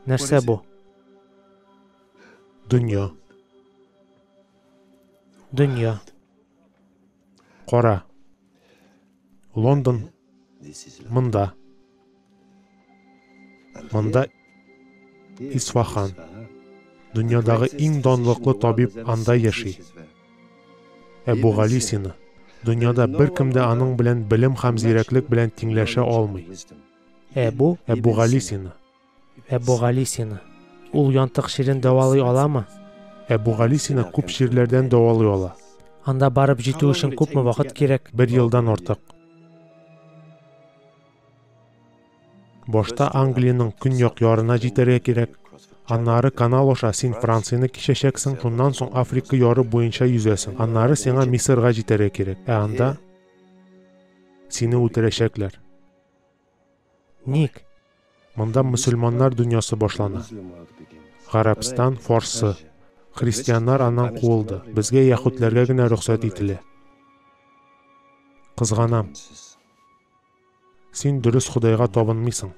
Нәрсә бу? Дөнья. Дөнья. Кара. Лондон. Мында. Мында Исфахан. Дөньядагы иң данлыклы табиб анда яши. Әбу Гали Сина. Дөньяда беркем дә аның белән белем һәм зирәклек белән тиңләшә алмый. Әбу Гали Сина. Гали Сина. Ул янтык ширен дәвалый аламы? Әбу Гали Сина күп ширләрдән дәвалый ала. Анда барып җитү өчен күпме вакыт кирәк? 1 елдан артык. Башта Англиянең көньяк ярына җитәргә кирәк. Аннары канал аша син Францияны кичәчәксең, шуннан соң Африка яры буенча йөзәсең. Аннары сиңа Мисырга җитәргә кирәк. Анда сине үтерәчәкләр. Ник? Монда мөселманнар дөньясы башлана. Гарәбстан, Фарсы. Христианнар аннан куылды. Безгә яһүдләргә генә рөхсәт ителә. Кызганам. Син дөрес Худайга табынмыйсың.